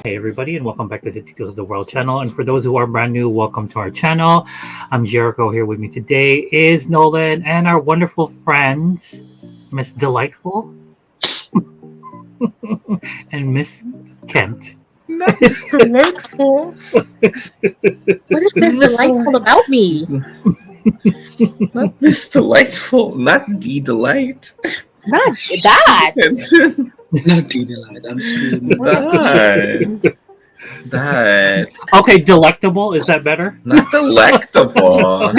Hey everybody, and welcome back to the Titles of the World channel. And for those who are brand new, welcome to our channel. I'm Jericho. Here with me today is Nolan and our wonderful friends, Miss Delightful and Miss Kent. Not delightful. What is there delightful about me? Not this delightful. Not the delight. Not that. Not delight. I'm screaming. That. Okay, delectable. Is that better? Not delectable.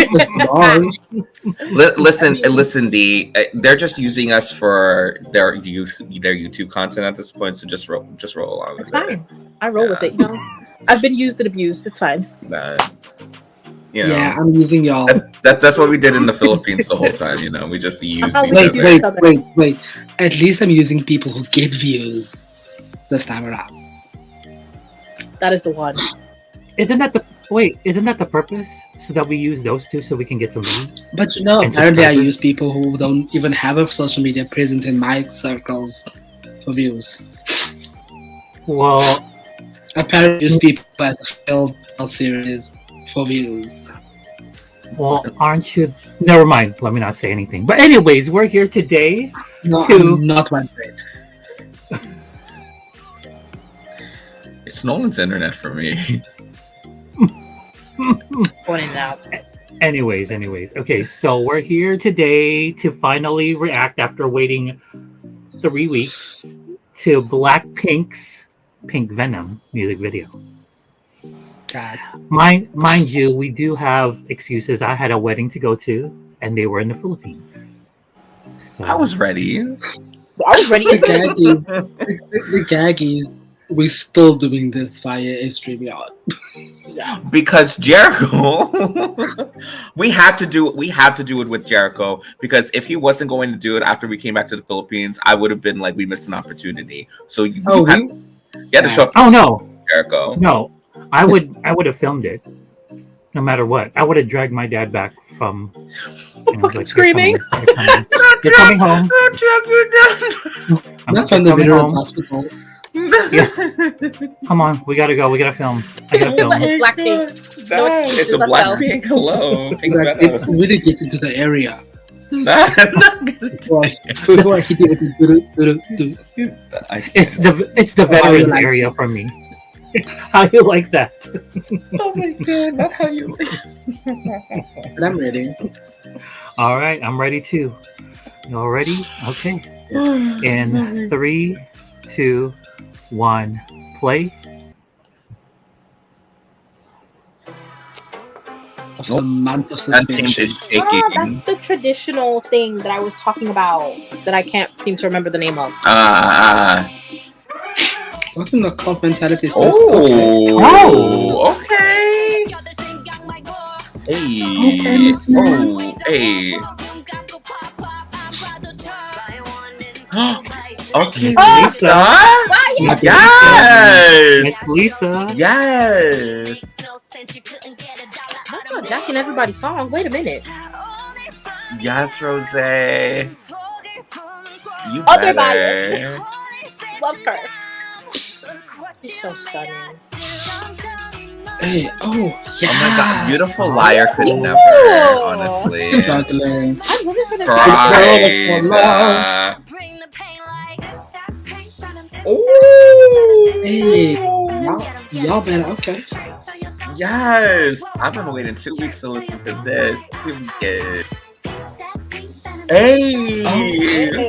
Listen, D. They're just using us for their YouTube content at this point, so just roll along with It's fine. I roll with it. I've been used and abused. It's fine. Yeah, I'm using y'all. That's what we did in the Philippines the whole time. We just used. Wait. At least I'm using people who get views this time around. That is the one. Isn't that the purpose? So that we use those two so we can get some views? But apparently I use people who don't even have a social media presence in my circles for views. Well, apparently I use people as a failed series for views. Well, aren't you? Never mind. Let me not say anything. But anyways, we're here today. No, I'm not one bit. It's Nolan's internet for me. Pointing out. Anyways. Okay, so we're here today to finally react after waiting 3 weeks to Blackpink's Pink Venom music video. God. Mind you, we do have excuses. I had a wedding to go to, and they were in the Philippines. So. I was ready. The gaggies. We're still doing this via a StreamYard. Yeah. Because Jericho, we had to do it with Jericho, because if he wasn't going to do it after we came back to the Philippines, I would have been like, we missed an opportunity. So you had to show up. Oh no, Jericho. No, I would have filmed it, no matter what. I would have dragged my dad back from. Like, screaming. You're coming home. Not from the Veterans Hospital. Yeah. Come on, we gotta go. We gotta film. I gotta film. It's Blackpink. It's a Blackpink. Hello. We didn't get into the area. It's the veterans area for me. How you like that? Oh my god, not how you like. But I'm ready. All right, I'm ready too. Y'all ready? Okay. In 3, 2, 1, play. After months of suspension. That's the traditional thing that I was talking about that I can't seem to remember the name of. Welcome to cult mentality. Okay. Hey. Hey. Okay, Lisa. Yes. Lisa. Yes. That's not jacking everybody's song. Wait a minute. Yes, Rose. You Other better. bias. Love her. She's so stunning. Hey, Oh my god, Beautiful Liar could never, honestly. Struggling. Hey, y'all better, okay. Yes, I've been waiting 2 weeks to listen to this. Hey.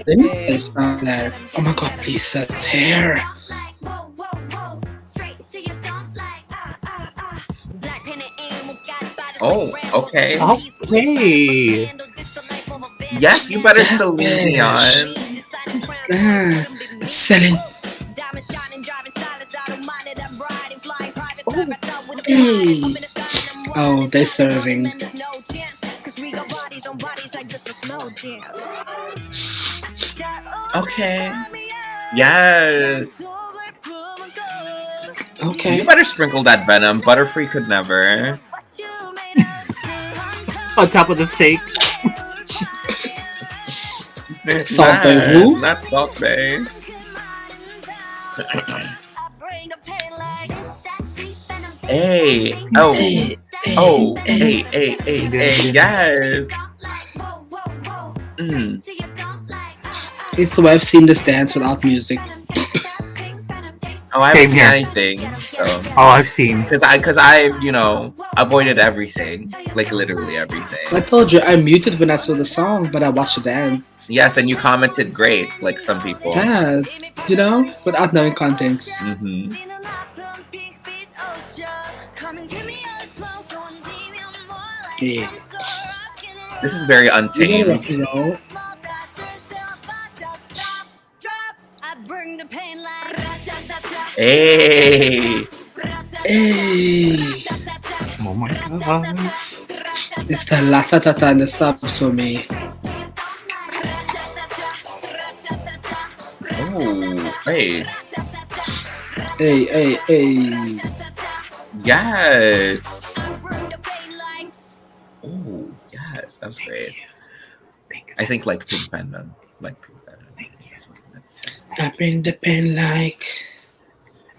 Let me place that. Oh my god, Lisa's hair. Oh, okay. Okay. Yes, you better Celine Dion. It's selling. Hey. Oh, they're serving. Okay. Yes. Okay. You better sprinkle that Venom. Butterfree could never. On top of the steak. Salt Bay who? Not Salt Bay. Hey, oh, Hey, oh, hey. hey, yes. Mm. It's the way I've seen this dance without music. Oh, I haven't Same seen here. anything. So, Oh, I've seen. because I, avoided everything, like literally everything. I told you I muted when I saw the song, but I watched the dance. Yes, and you commented great, like some people. That, without knowing context. Mm-hmm. Yeah. This is very You gotta untamed. rock and roll. Hey, Hey. Oh my god. It's the la ta ta ta and the subs for me. oh, hey, Hey. yes. Oh, yes, that was great. I think like Pink Venom, That's what I meant to say. I bring the pen like.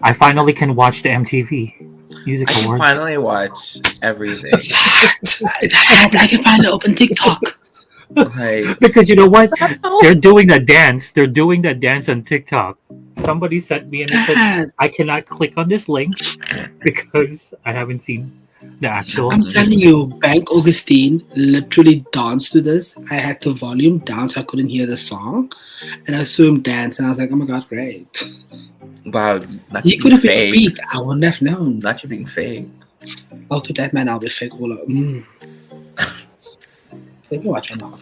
I finally can watch the MTV Music I can Awards. finally watch everything. I can finally open TikTok. Like, Because you know what? Oh, They're doing that dance. They're doing that dance on TikTok. Somebody sent me and it said, Dad, I cannot click on this link because I haven't seen the actual. I'm telling you, Bank Augustine literally danced to this. I had the volume down so I couldn't hear the song. And I saw him dance and I was like, oh my god, great. wow, not He you could being have been a fake. beat. I wouldn't have known. Not you being fake. Oh, to that man, I'll be fake. Let me watch it now.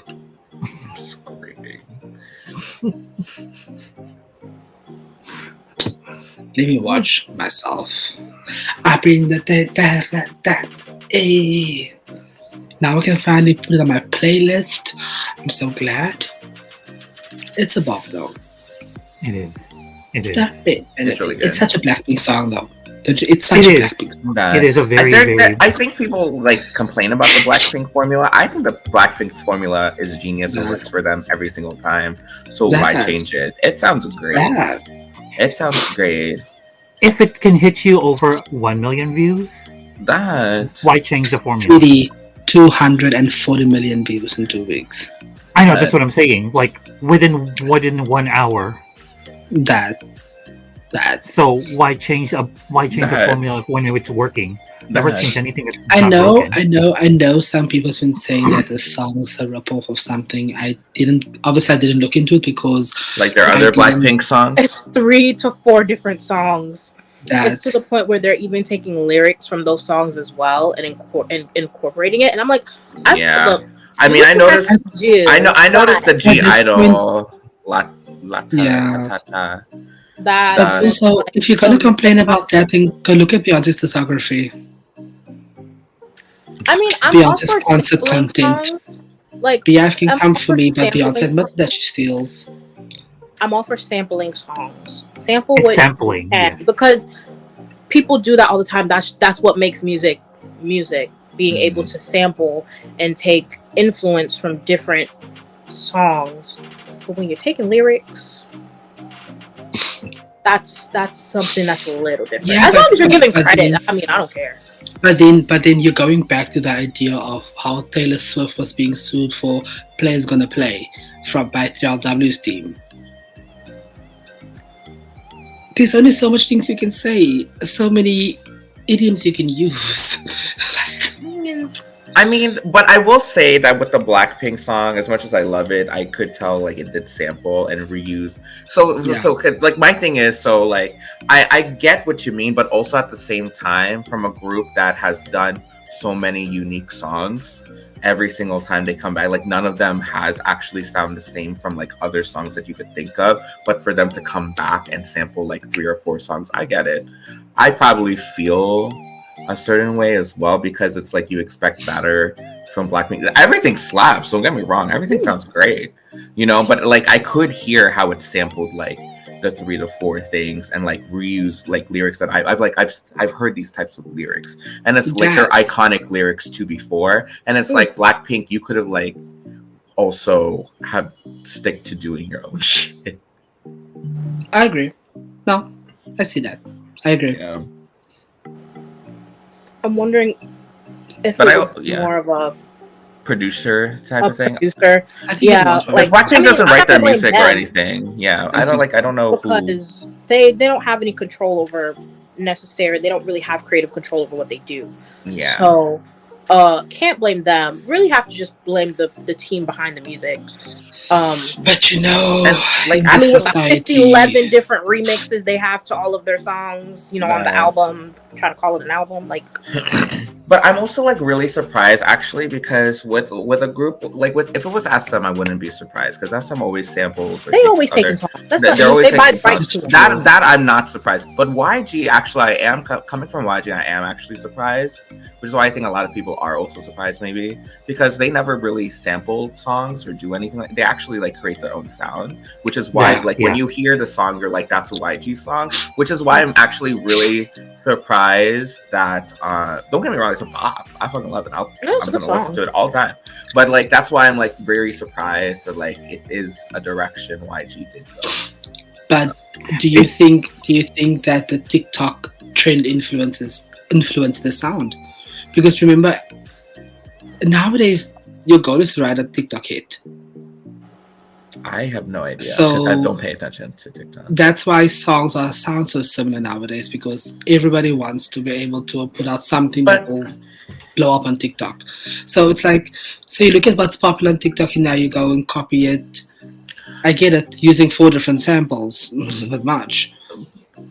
I'm screaming. Let me watch myself. I bring the that. Hey. Now I can finally put it on my playlist. I'm so glad. It's a bop though. It is. It It's is. that bit. And It's really good. It's such a Blackpink song though. It's such It a is. Blackpink song. It is a very, very. I think people like complain about the Blackpink formula. I think the Blackpink formula is genius and works for them every single time. So why That. change it? It sounds great. Yeah. It sounds great. If it can hit you over 1 million views, That. why change the formula? Sweetie, 240 million views in 2 weeks. I know, that's what I'm saying. Like, within 1 hour. That. So why change the That. formula when it's working? Never That. change anything that's I not know, broken. I know. Some people have been saying that the song is a ripoff of something. I didn't look into it because Like their I other didn't- Blackpink songs. it's 3 to 4 different songs. that It's to the point where they're even taking lyrics from those songs as well and incorporating it. And I'm like, Yeah. look, I mean, I noticed. I noticed the G At this Idol. La ta Yeah. ta ta. that. But also, if you're gonna complain about that, then go look at Beyonce's discography. I mean, I'm all Beyonce's for sponsored sampling content. songs. Like, BF can I'm come all for me, but sampling Beyonce admitted that songs. she steals. I'm all for sampling songs. Sample It's what sampling, you can, yes. because people do that all the time. That's what makes music. Being able to sample and take influence from different songs. But when you're taking lyrics, that's something that's a little different. Yeah, as long as you're giving but credit, then- I mean, I don't care. But then you're going back to the idea of how Taylor Swift was being sued for Players Gonna Play by 3LW's team. There's only so much things you can say, so many idioms you can use. I mean, but I will say that with the Blackpink song, as much as I love it, I could tell like it did sample and reuse. Like my thing is, I get what you mean, but also at the same time, from a group that has done so many unique songs, every single time they come back, like none of them has actually sound the same from like other songs that you could think of. But for them to come back and sample like 3 or 4 songs, I get it. I probably feel a certain way as well, because it's like you expect better from Blackpink. Everything slaps, don't get me wrong, everything sounds great, but like I could hear how it sampled like the 3 to 4 things and like reused like lyrics that I've heard these types of lyrics, and it's like they're iconic lyrics too before, and it's like Blackpink, you could have like also have stick to doing your own shit. I agree. No, I see that. I agree. Yeah. I'm wondering if But it I was yeah, more of producer type a of thing. producer. I think it Yeah, was Because like probably. Blackpink doesn't I'm write not their gonna blame music or them anything. Yeah, I don't think so. I don't know who. because they don't have any control over necessary. They don't really have creative control over what they do. Yeah. So, can't blame them. Really have to just blame the team behind the music. But And like in I this mean, with the society, 11 different remixes they have to all of their songs, on the the album, try to call it an album, like but I'm also like really surprised actually because with a group like with if it was SM I wouldn't be surprised because SM always samples or they takes always taking other songs. That's not they're always they buy taking the this rights songs is to them. true. that I'm not surprised but YG actually I am coming from YG I am actually surprised which is why I think a lot of people are also surprised maybe because they never really sampled songs or do anything like they actually like create their own sound which is why Yeah, like when you hear the song you're like that's a YG song which is why I'm actually really surprised that don't get me wrong it's a bop I fucking love it No, it's I'm a good gonna listen song. to it all the time but like that's why I'm like very surprised that like it is a direction YG did go. but do you think that the TikTok trend influence the sound? Because remember, nowadays your goal is to write a TikTok hit. I have no idea because I So don't pay attention to TikTok. that's why songs sound so similar nowadays because everybody wants to be able to put out something that But will blow up on TikTok. So it's like, so you look at what's popular on TikTok and now you go and copy it. I get it, using 4 different samples, not much.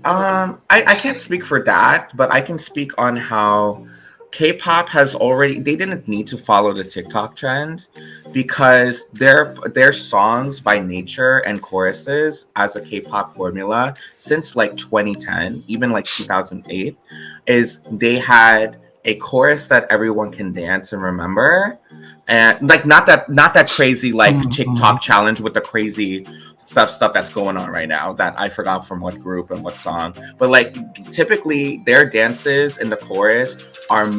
I can't speak for that, but I can speak on how K-pop has already they didn't need to follow the TikTok trend because their songs by nature and choruses as a K-pop formula since like 2010, even like 2008, is they had a chorus that everyone can dance and remember. And like not that crazy like TikTok challenge with the crazy stuff that's going on right now that I forgot from what group and what song. But like typically their dances in the chorus are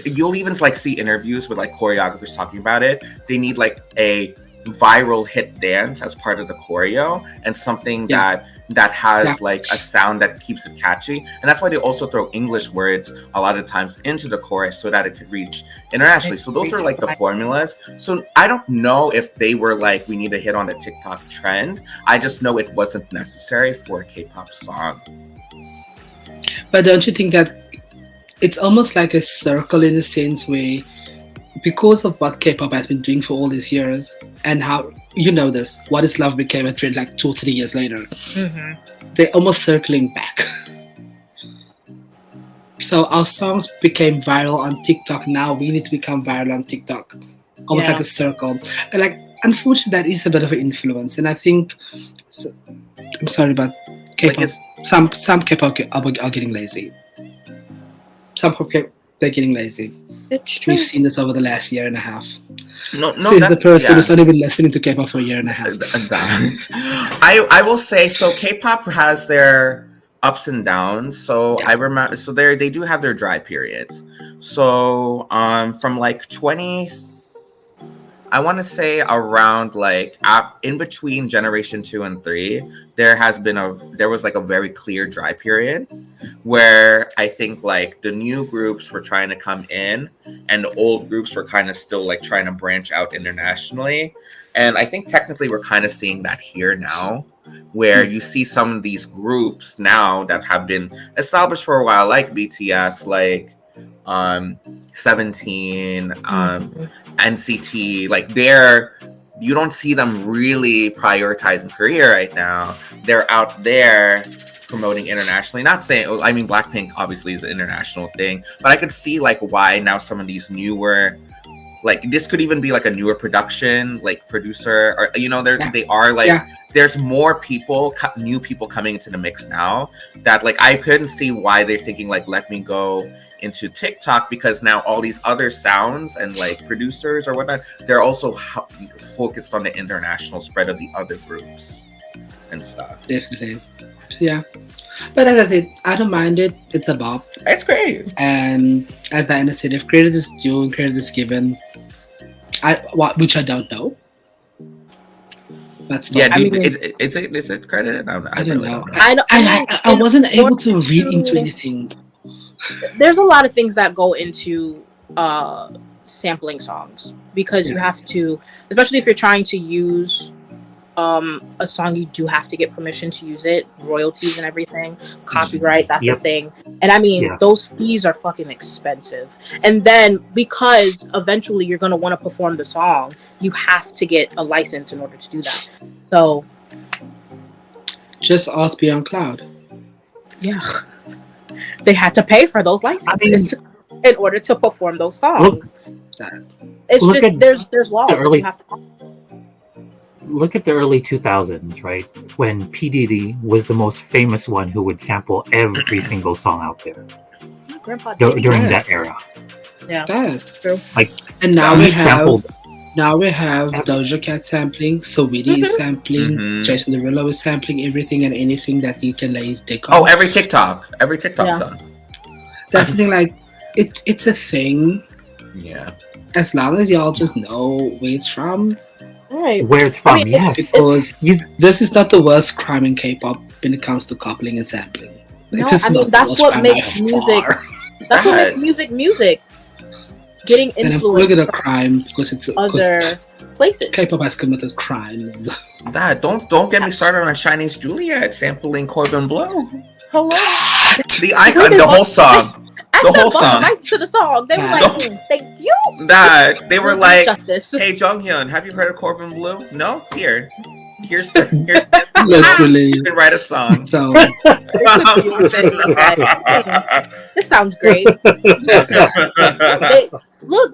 you'll even like see interviews with like choreographers talking about it. They need like a viral hit dance as part of the choreo and something Yeah. that has Yeah. like a sound that keeps it catchy. And that's why they also throw English words a lot of times into the chorus so that it could reach internationally. So those are like the formulas. So I don't know if they were like, we need to hit on the TikTok trend. I just know it wasn't necessary for a K-pop song. But don't you think that it's almost like a circle in a sense where, because of what K-pop has been doing for all these years and how, you know this, What Is Love became a trend like 2 or 3 years later, they're almost circling back. So our songs became viral on TikTok. Now we need to become viral on TikTok. Almost Yeah. like a circle. And like, unfortunately, that is a bit of an influence. And I think, so, I'm sorry, but K-pop, Like, some K-pop are getting lazy. Some K-pop, they're getting lazy. It's true. We've seen this over the last year and a half. no, Says the person yeah. who's only been listening to K-pop for a year and a half. I will say so. K-pop has their ups and downs. So Yeah. I remember. So they do have their dry periods. So from like 20. I want to say around like in between generation 2 and 3, there was like a very clear dry period where I think like the new groups were trying to come in and the old groups were kind of still like trying to branch out internationally. And I think technically we're kind of seeing that here now, where you see some of these groups now that have been established for a while, like BTS, like 17, NCT, like you don't see them really prioritizing career right now. They're out there promoting internationally. Not saying, I mean, Blackpink obviously is an international thing, but I could see like why now some of these newer, like this could even be like a newer production, like producer, or they are like there's more people, new people coming into the mix now that like I couldn't see why they're thinking like let me go into TikTok because now all these other sounds and like producers or whatnot, they're also focused on the international spread of the other groups and stuff. Definitely. Yeah. But as I said, I don't mind it. It's a bop. It's great. And as Diana said, if credit is due and credit is given, which I don't know. But still, Yeah, is it credited? I don't really know. don't know. I wasn't able to read into anything there's a lot of things that go into sampling songs, because you have to, especially if you're trying to use a song, you do have to get permission to use it, royalties and everything, copyright, that's a thing. And I mean, those fees are fucking expensive. And then because eventually you're going to want to perform the song, you have to get a license in order to do that. So just ask Beyond Cloud. Yeah. They had to pay for those licenses in order to perform those songs. There's laws that you have to follow. Look at the early 2000s, right? When P. Diddy was the most famous one who would sample every single song out there. During that era. Yeah. That's true. Like, and now we have Doja Cat sampling, Saweetie is sampling, Jason Derulo is sampling everything and anything that he can lay his dick on. Oh, every TikTok song. That's the thing, like, it's a thing. Yeah. As long as y'all just know where it's from. Right. Where it's from, Because this is not the worst crime in K-pop when it comes to coupling and sampling. No, I mean, that's what makes music. That's what makes music. Getting influenced from crime because it's other places. K-pop has committed crimes. Don't get me started on Chinese Juliet sampling Corbin Bleu. Hello. The icon, the whole song. The whole song. Rights to the song. They were like, thank you. They were like, hey, Jonghyun, have you heard of Corbin Bleu? No? Here's literally. You can write a song. So this sounds great.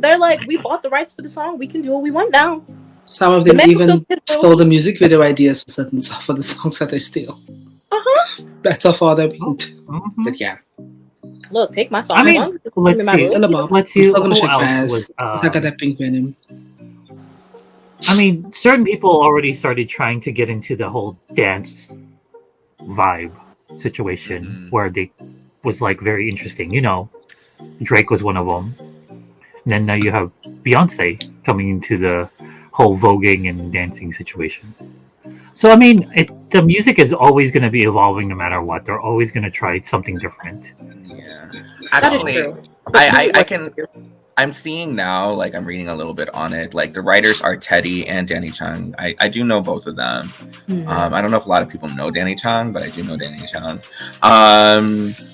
They're like, we bought the rights to the song. We can do what we want now. Some of them even stole the music video ideas for certain for the songs that they steal. That's how far they're being. But yeah. Look, take my song. I mean, let's see. Who else was that Pink Venom? I mean, certain people already started trying to get into the whole dance vibe situation where they was like very interesting. You know, Drake was one of them. And then now you have Beyonce coming into the whole voguing and dancing situation. So, I mean, the music is always going to be evolving no matter what. They're always going to try something different. Yeah. Actually, I can... I'm seeing now, like, I'm reading a little bit on it. Like, the writers are Teddy and Danny Chung. I do know both of them. I don't know if a lot of people know Danny Chung, but I do know Danny Chung.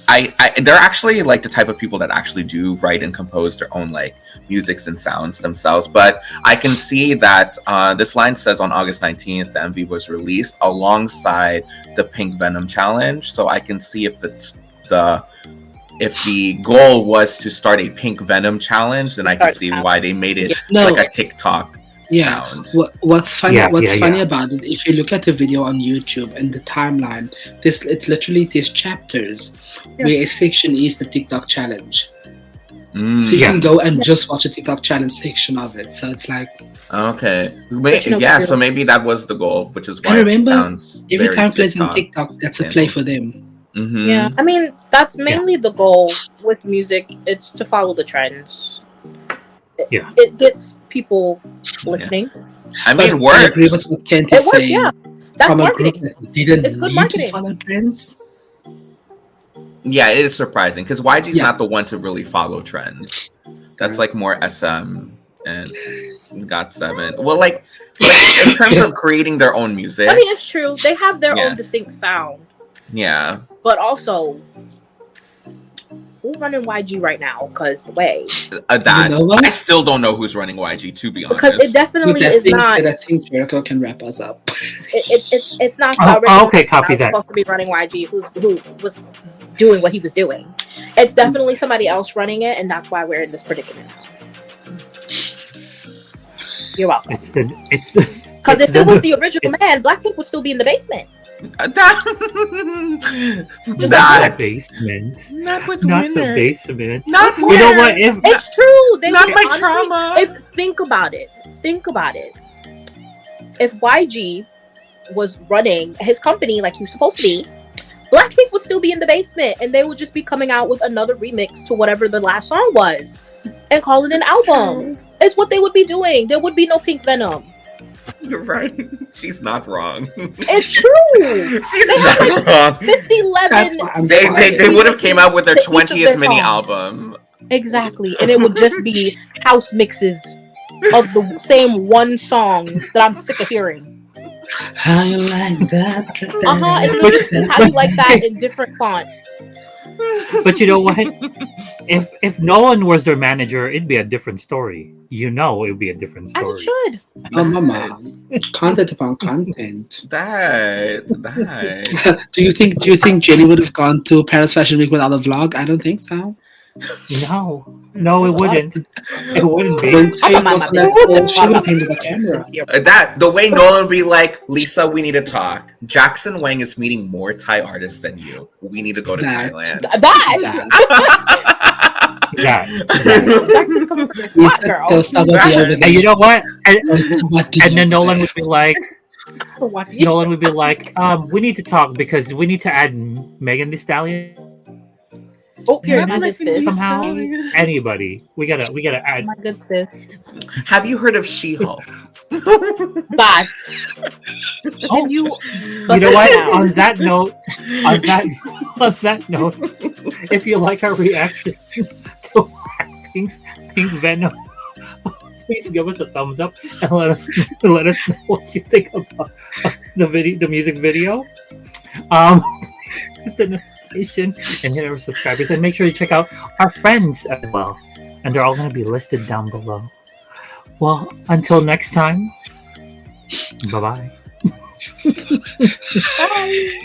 They're actually, like, the type of people that actually do write and compose their own, like, musics and sounds themselves. But I can see that this line says on August 19th, the MV was released alongside the Pink Venom challenge. So I can see if the goal was to start a Pink Venom challenge, then I can see why they made it like a TikTok sound. What's funny about it, if you look at the video on YouTube and the timeline, it's literally these chapters where a section is the TikTok challenge. So you can go and just watch a TikTok challenge section of it. So it's like... Okay. So maybe that was the goal, which is why it sounds every very time plays on TikTok, that's a play for them. Yeah, I mean, that's mainly the goal with music. It's to follow the trends. It gets people listening. I mean, it works. I agree with what Kent is saying. Yeah. That's marketing. It's good marketing. Follow trends. Yeah, it is surprising because YG's not the one to really follow trends. That's like more SM and GOT7. Well, like in terms of creating their own music. I mean, it's true. They have their own distinct sound. Yeah. But also, who's running YG right now? Because the way I still don't know who's running YG, to be honest. Because it definitely is not. I think Jericho can wrap us up. It's not. Okay, copy that. Supposed to be running YG, who was doing what he was doing. It's definitely somebody else running it, and that's why we're in this predicament now. You're welcome. Because if it was the original man, Blackpink would still be in the basement. Not the basement. Not with Not Winner. the basement. Not you know what? It's true. They not my honestly, trauma. Think about it. If YG was running his company like he was supposed to be, Blackpink would still be in the basement, and they would just be coming out with another remix to whatever the last song was, and call it an album. It's what they would be doing. There would be no Pink Venom. You're right. She's not wrong. It's true. She's They have not wrong. 50-11. That's why I'm They would have came out with their to each of 20th their mini songs. album. Exactly, and it would just be house mixes of the same one song that I'm sick of hearing. How you like that? And it would just be how you like that in different font. But you know what? If Nolan was their manager, it'd be a different story. You know, it'd be a different As story. it should. Oh, mama, content upon content. That. Do you think Jenny would have gone to Paris Fashion Week without a vlog? I don't think so. No, it wouldn't. It wouldn't be. When Tay I'm was on on my that bed. pole, she would have came to the camera. That the way Nolan would be like, Lisa, we need to talk. Jackson Wang is meeting more Thai artists than you. We need to go to That. Thailand. That. Jackson coming for your We spot, said girl. there's somebody over And there. you know what? What And then Nolan would be like, What do you- Nolan would be like, we need to talk because we need to add Megan Thee Stallion. Oh, period, my Megan good sis. Thee Somehow, Stallion. anybody. We gotta add. My good sis. Have you heard of She-Hulk? God. And you. You know what? On that note, if you like our reaction to Blackpink's Pink Venom, please give us a thumbs up and let us know what you think about the music video. Hit the notification and hit our subscribers, and make sure you check out our friends as well. And they're all going to be listed down below. Well, until next time, bye-bye. Bye.